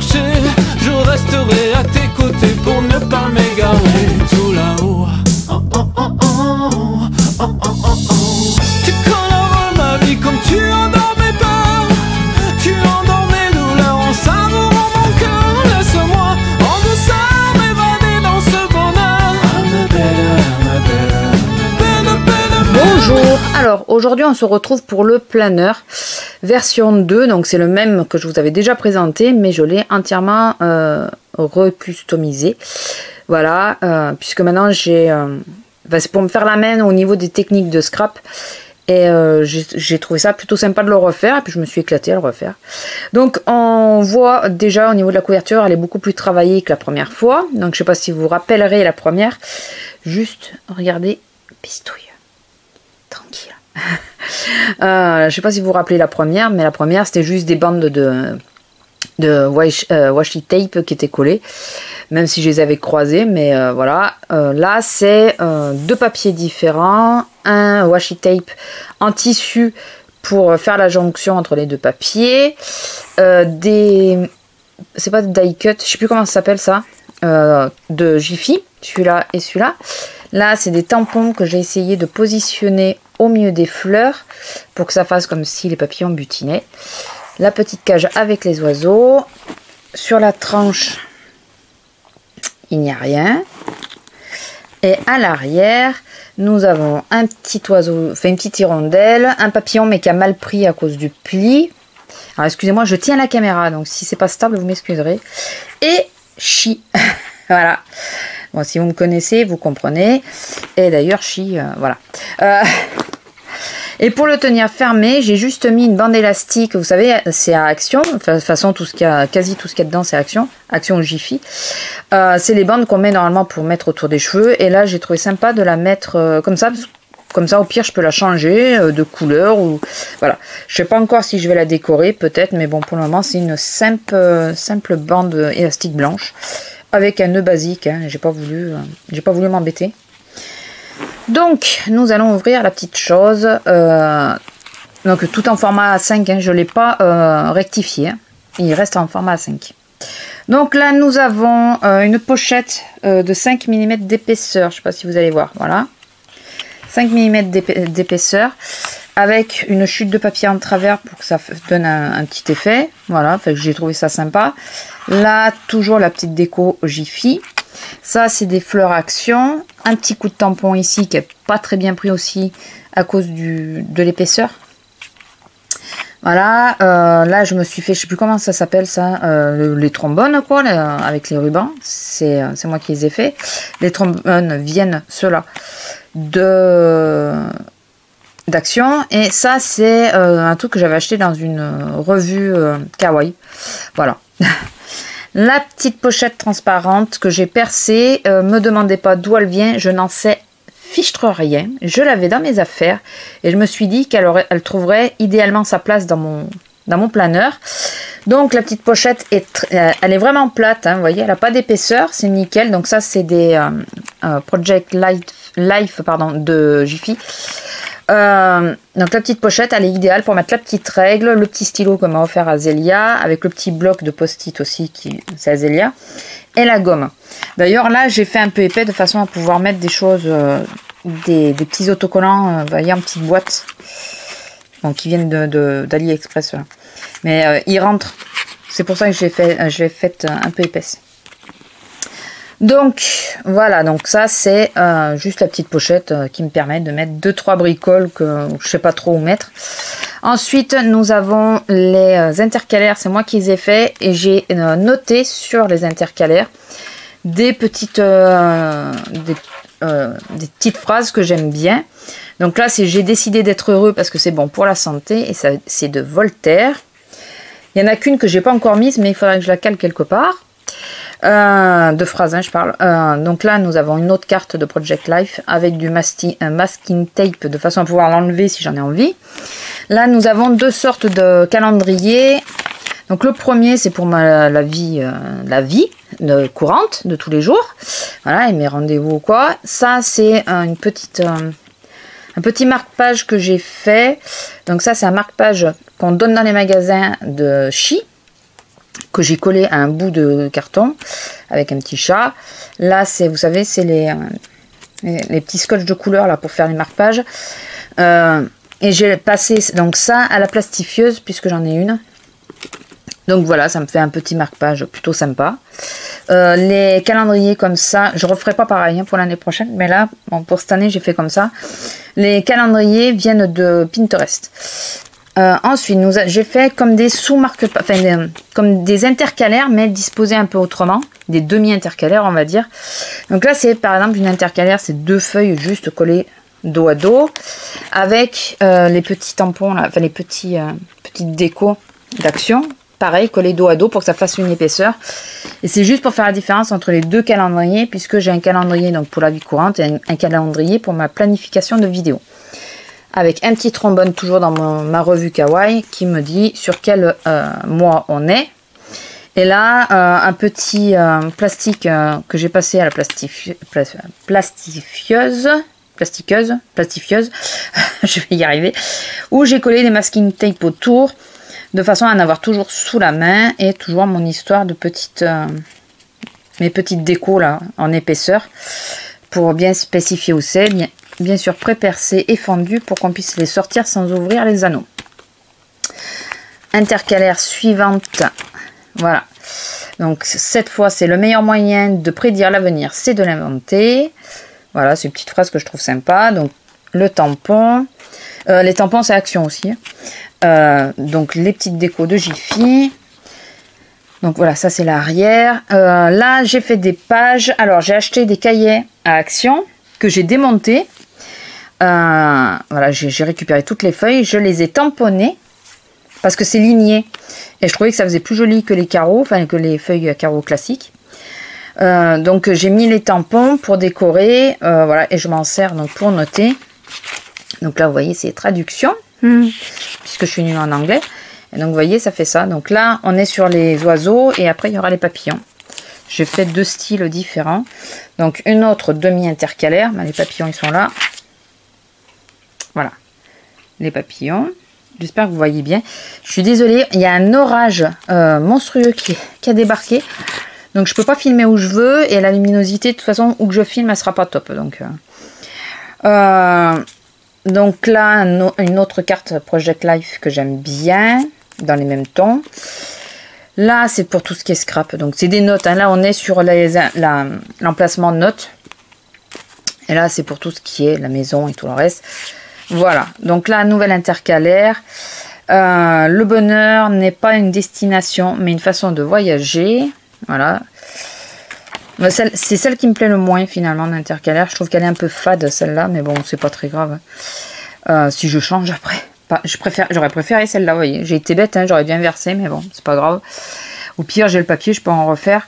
chercher, je resterai à tes côtés pour ne pas m'égarer. Tout là-haut, oh, oh, oh, oh, oh, oh, oh, oh. Tu colores ma vie comme tu endors mes peurs, tu endors mes douleurs en savourant mon cœur. Laisse-moi en douceur m'évader dans ce bonheur. Bonjour. Alors aujourd'hui on se retrouve pour le planeur version 2, donc c'est le même que je vous avais déjà présenté, mais je l'ai entièrement recustomisé. Voilà, puisque maintenant j'ai... c'est pour me faire la main au niveau des techniques de scrap. Et j'ai trouvé ça plutôt sympa de le refaire, et puis je me suis éclatée à le refaire. Donc on voit déjà au niveau de la couverture, elle est beaucoup plus travaillée que la première fois. Donc je sais pas si vous vous rappellerez la première. Juste, regardez, pistouille. Tranquille. Je sais pas si vous vous rappelez la première, mais la première c'était juste des bandes de washi tape qui étaient collées, même si je les avais croisées, mais voilà. Là c'est deux papiers différents, un washi tape en tissu pour faire la jonction entre les deux papiers, c'est pas de die cut, je sais plus comment ça s'appelle ça, de Jiffy, celui-là et celui-là. Là c'est des tampons que j'ai essayé de positionner au milieu des fleurs pour que ça fasse comme si les papillons butinaient. La petite cage avec les oiseaux. Sur la tranche, il n'y a rien. Et à l'arrière, nous avons un petit oiseau, enfin une petite hirondelle, un papillon mais qui a mal pris à cause du pli. Alors excusez-moi, je tiens la caméra, donc si c'est pas stable, vous m'excuserez. Et chi. Voilà. Bon, si vous me connaissez, vous comprenez. Et d'ailleurs, chi, voilà. Et pour le tenir fermé, j'ai juste mis une bande élastique. Vous savez, c'est à Action. De toute façon, quasi tout ce qu'il y a dedans, c'est Action. Action Jiffy. C'est les bandes qu'on met normalement pour mettre autour des cheveux. Et là, j'ai trouvé sympa de la mettre comme ça. Comme ça, au pire, je peux la changer de couleur. Ou voilà. Je sais pas encore si je vais la décorer, peut-être. Mais bon, pour le moment, c'est une simple bande élastique blanche. Avec un nœud basique. Hein. J'ai pas voulu m'embêter. Donc, nous allons ouvrir la petite chose. Donc, tout en format A5. Hein, je ne l'ai pas rectifié. Hein. Il reste en format A5. Donc là, nous avons une pochette de 5 mm d'épaisseur. Je ne sais pas si vous allez voir. Voilà. 5 mm d'épaisseur. Avec une chute de papier en travers pour que ça donne un petit effet. Voilà. Fait que j'ai trouvé ça sympa. Là, toujours la petite déco Jiffy. Ça, c'est des fleurs Action. Un petit coup de tampon ici qui n'est pas très bien pris aussi à cause de l'épaisseur. Voilà. Là, je me suis fait, je sais plus comment ça s'appelle ça, les trombones quoi, avec les rubans. C'est moi qui les ai fait. Les trombones viennent ceux-là d'Action. Et ça, c'est un truc que j'avais acheté dans une revue Kawaii. Voilà. La petite pochette transparente que j'ai percée, me demandez pas d'où elle vient, je n'en sais fichtre rien. Je l'avais dans mes affaires et je me suis dit qu'elle trouverait idéalement sa place dans mon planeur. Donc la petite pochette, elle est vraiment plate, hein, vous voyez, elle n'a pas d'épaisseur, c'est nickel. Donc ça c'est des Project Life de Jiffy. Donc la petite pochette, elle est idéale pour mettre la petite règle, le petit stylo que m'a offert Azélia, avec le petit bloc de post-it aussi, c'est Azélia, et la gomme. D'ailleurs là j'ai fait un peu épais de façon à pouvoir mettre des choses, des petits autocollants, vous voyez, en petite boîte, donc qui viennent d'AliExpress. Mais ils rentrent, c'est pour ça que je l'ai fait un peu épaisse. Donc voilà, donc ça c'est juste la petite pochette qui me permet de mettre 2-3 bricoles que je sais pas trop où mettre. Ensuite nous avons les intercalaires, c'est moi qui les ai fait et j'ai noté sur les intercalaires des petites phrases que j'aime bien. Donc là c'est j'ai décidé d'être heureux parce que c'est bon pour la santé et ça c'est de Voltaire. Il y en a qu'une que j'ai pas encore mise mais il faudrait que je la cale quelque part. De phrases, hein, je parle. Donc là, nous avons une autre carte de Project Life avec du masking tape de façon à pouvoir l'enlever si j'en ai envie. Là, nous avons deux sortes de calendriers. Donc le premier, c'est pour la vie courante de tous les jours. Voilà, et mes rendez-vous ou quoi. Ça, c'est un petit marque-page que j'ai fait. Donc ça, c'est un marque-page qu'on donne dans les magasins de Chi. que j'ai collé à un bout de carton avec un petit chat. Là, c'est, vous savez, c'est les petits scotch de couleur là pour faire les marque-pages. Et j'ai passé donc ça à la plastifieuse puisque j'en ai une. Donc voilà, ça me fait un petit marque-page plutôt sympa. Les calendriers comme ça, je ne referai pas pareil pour l'année prochaine, mais là, bon, pour cette année, j'ai fait comme ça. Les calendriers viennent de Pinterest. Ensuite, j'ai fait comme des sous-marque-pages, enfin, comme des intercalaires, mais disposés un peu autrement. Des demi-intercalaires, on va dire. Donc là, c'est par exemple une intercalaire, c'est 2 feuilles juste collées dos à dos, avec les petits tampons, là, enfin les petites décos d'action. Pareil, collé dos à dos pour que ça fasse une épaisseur. Et c'est juste pour faire la différence entre les 2 calendriers, puisque j'ai un calendrier donc pour la vie courante et un calendrier pour ma planification de vidéos. Avec un petit trombone toujours dans ma revue Kawaii qui me dit sur quel mois on est. Et là, un petit plastique que j'ai passé à la plastifieuse, je vais y arriver, où j'ai collé des masking tape autour, de façon à en avoir toujours sous la main et toujours mon histoire de mes petites décos là en épaisseur pour bien spécifier où c'est, bien sûr pré-percé et fendu pour qu'on puisse les sortir sans ouvrir les anneaux. Intercalaire suivante, voilà. Donc cette fois c'est le meilleur moyen de prédire l'avenir, c'est de l'inventer. Voilà, c'est une petite phrase que je trouve sympa. Donc le tampon, les tampons c'est Action aussi. Donc les petites décos de Jiffy. Donc voilà, ça c'est l'arrière. Là j'ai fait des pages. Alors j'ai acheté des cahiers à Action que j'ai démontés. Voilà, j'ai récupéré toutes les feuilles, je les ai tamponnées parce que c'est ligné et je trouvais que ça faisait plus joli que les carreaux, enfin que les feuilles à carreaux classiques. Donc j'ai mis les tampons pour décorer, voilà, et je m'en sers donc pour noter. Donc là vous voyez c'est traduction. Puisque je suis nulle en anglais. Et donc vous voyez ça fait ça. Donc là on est sur les oiseaux et après il y aura les papillons. J'ai fait 2 styles différents. Donc une autre demi-intercalaire. Les papillons ils sont là. Voilà. Les papillons. J'espère que vous voyez bien. Je suis désolée. Il y a un orage monstrueux qui a débarqué. Donc je peux pas filmer où je veux. Et la luminosité de toute façon où que je filme elle sera pas top. Donc là, une autre carte Project Life que j'aime bien, dans les mêmes tons. Là, c'est pour tout ce qui est scrap. Donc, c'est des notes. Hein. Là, on est sur l'emplacement de notes. Et là, c'est pour tout ce qui est la maison et tout le reste. Voilà. Donc là, nouvelle intercalaire. Le bonheur n'est pas une destination, mais une façon de voyager. Voilà. C'est celle qui me plaît le moins finalement d'intercalaire. Je trouve qu'elle est un peu fade celle-là, mais bon, c'est pas très grave. Si je change après, j'aurais préféré celle-là. Vous voyez, j'ai été bête, hein, j'aurais dû inverser, mais bon, c'est pas grave. Au pire, j'ai le papier, je peux en refaire.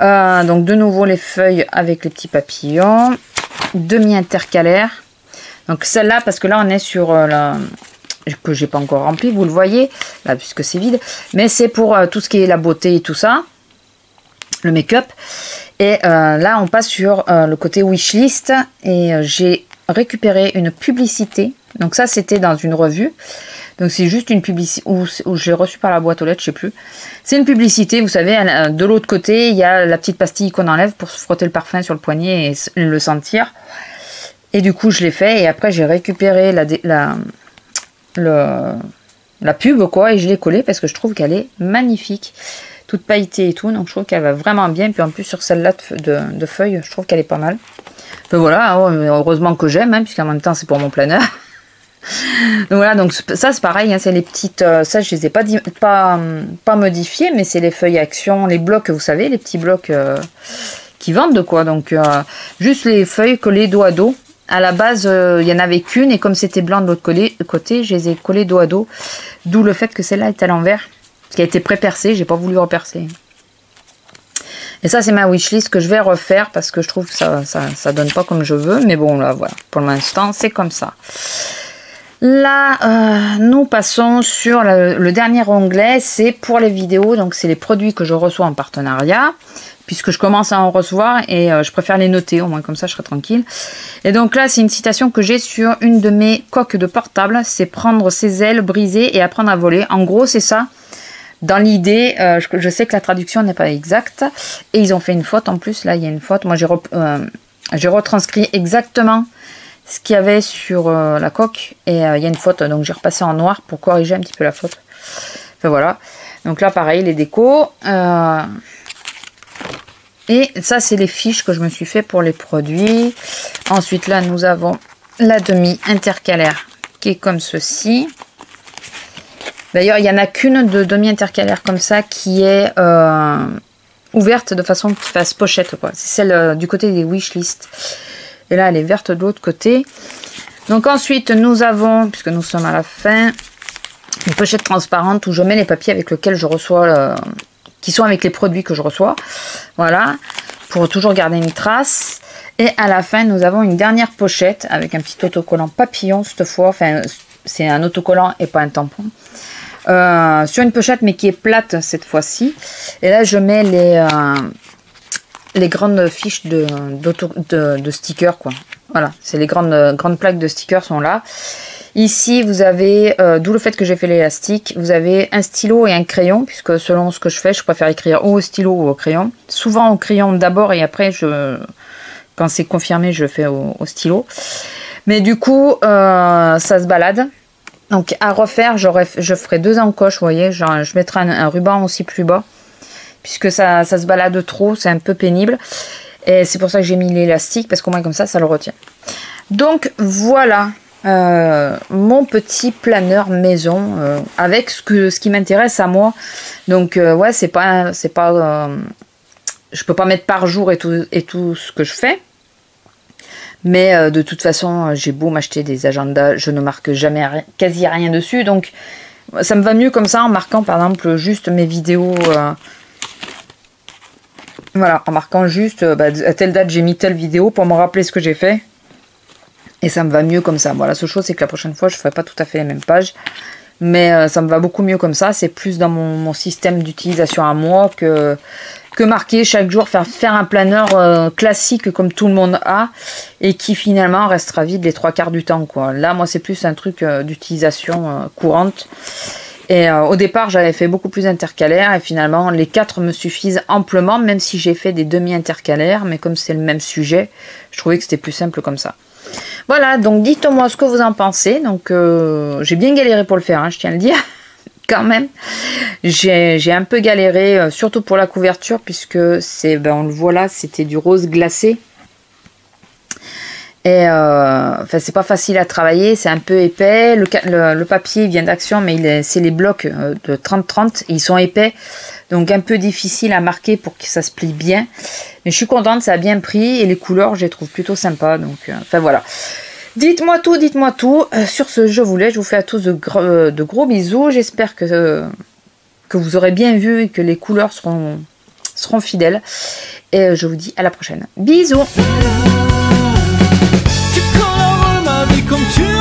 Donc de nouveau les feuilles avec les petits papillons, demi-intercalaire. Donc celle-là, parce que là on est sur que j'ai pas encore rempli, vous le voyez là puisque c'est vide, mais c'est pour tout ce qui est la beauté et tout ça, le make-up. Et là, on passe sur le côté wishlist et j'ai récupéré une publicité. Donc ça, c'était dans une revue. Donc c'est juste une publicité où j'ai reçu par la boîte aux lettres, je sais plus. C'est une publicité, vous savez, de l'autre côté, il y a la petite pastille qu'on enlève pour se frotter le parfum sur le poignet et le sentir. Et du coup, je l'ai fait et après, j'ai récupéré la pub, quoi, et je l'ai collée parce que je trouve qu'elle est magnifique. Toute pailletée et tout, donc je trouve qu'elle va vraiment bien. Puis en plus sur celle-là de feuilles, je trouve qu'elle est pas mal. Enfin voilà, heureusement que j'aime, hein, puisqu'en même temps c'est pour mon planeur. Donc voilà, donc ça c'est pareil, hein, c'est les petites, ça je les ai pas modifiées, mais c'est les feuilles Action, les blocs, vous savez, les petits blocs qui vendent quoi. Donc juste les feuilles collées dos à dos. À la base, il y en avait qu'une et comme c'était blanc de l'autre côté, je les ai collées dos à dos. D'où le fait que celle-là est à l'envers. Qui a été pré-percé, j'ai pas voulu repercer. Et ça c'est ma wishlist que je vais refaire parce que je trouve que ça donne pas comme je veux, mais bon là voilà, pour l'instant c'est comme ça. Là nous passons sur le dernier onglet, c'est pour les vidéos, donc c'est les produits que je reçois en partenariat, puisque je commence à en recevoir et je préfère les noter, au moins comme ça je serai tranquille. Et donc là c'est une citation que j'ai sur une de mes coques de portable, c'est prendre ses ailes, briser et apprendre à voler. En gros c'est ça. dans l'idée, je sais que la traduction n'est pas exacte. Et ils ont fait une faute en plus. Là, il y a une faute. Moi, j'ai retranscrit exactement ce qu'il y avait sur la coque. Et il y a une faute. Donc, j'ai repassé en noir pour corriger un petit peu la faute. Enfin, voilà. Donc là, pareil, les décos. Et ça, c'est les fiches que je me suis fait pour les produits. Ensuite, là, nous avons la demi intercalaire qui est comme ceci. D'ailleurs, il n'y en a qu'une de demi intercalaire comme ça qui est ouverte de façon qu'il fasse pochette, quoi. C'est celle du côté des wishlist. Et là, elle est verte de l'autre côté. Donc ensuite, nous avons, puisque nous sommes à la fin, une pochette transparente où je mets les papiers avec lesquels je reçois, qui sont avec les produits que je reçois. Voilà, pour toujours garder une trace. Et à la fin, nous avons une dernière pochette avec un petit autocollant papillon cette fois. Enfin, c'est un autocollant et pas un tampon. Sur une pochette, mais qui est plate cette fois-ci. Et là, je mets les grandes fiches de stickers, quoi. Voilà, c'est les grandes plaques de stickers sont là. Ici, vous avez, d'où le fait que j'ai fait l'élastique, vous avez un stylo et un crayon, puisque selon ce que je fais, je préfère écrire ou au stylo ou au crayon. Souvent au crayon d'abord et après, quand c'est confirmé, je fais au stylo. Mais du coup, ça se balade. Donc à refaire, je ferai 2 encoches, vous voyez, genre, je mettrai un ruban aussi plus bas, puisque ça se balade trop, c'est un peu pénible. Et c'est pour ça que j'ai mis l'élastique, parce qu'au moins comme ça le retient. Donc voilà. Mon petit planeur maison avec ce qui m'intéresse à moi. Donc ouais, c'est pas je peux pas mettre par jour et tout ce que je fais, mais de toute façon, j'ai beau m'acheter des agendas, je ne marque jamais quasi rien dessus. Donc ça me va mieux comme ça, en marquant par exemple juste mes vidéos. Voilà, en marquant juste à telle date j'ai mis telle vidéo pour me rappeler ce que j'ai fait. Et ça me va mieux comme ça. Bon, la seule chose, c'est que la prochaine fois, je ne ferai pas tout à fait les mêmes pages. Mais ça me va beaucoup mieux comme ça. C'est plus dans mon système d'utilisation à moi que marquer chaque jour, faire un planeur classique comme tout le monde a. Et qui finalement restera vide les 3/4 du temps, quoi. Là, moi, c'est plus un truc d'utilisation courante. Et au départ, j'avais fait beaucoup plus intercalaire. Et finalement, les 4 me suffisent amplement. Même si j'ai fait des demi-intercalaires. Mais comme c'est le même sujet, je trouvais que c'était plus simple comme ça. Voilà, donc dites-moi ce que vous en pensez. Donc j'ai bien galéré pour le faire, hein, je tiens à le dire, quand même. J'ai un peu galéré, surtout pour la couverture, puisque on le voit là, c'était du rose glacé. Et enfin, c'est pas facile à travailler, c'est un peu épais. Le papier vient d'Action, mais c'est les blocs de 30-30, ils sont épais. Donc un peu difficile à marquer pour que ça se plie bien. Mais je suis contente, ça a bien pris. Et les couleurs, je les trouve plutôt sympas. Donc, enfin voilà. Dites-moi tout, dites-moi tout. Sur ce, je vous fais à tous de gros bisous. J'espère que vous aurez bien vu et que les couleurs seront fidèles. Et je vous dis à la prochaine. Bisous. Tu colores ma vie comme tu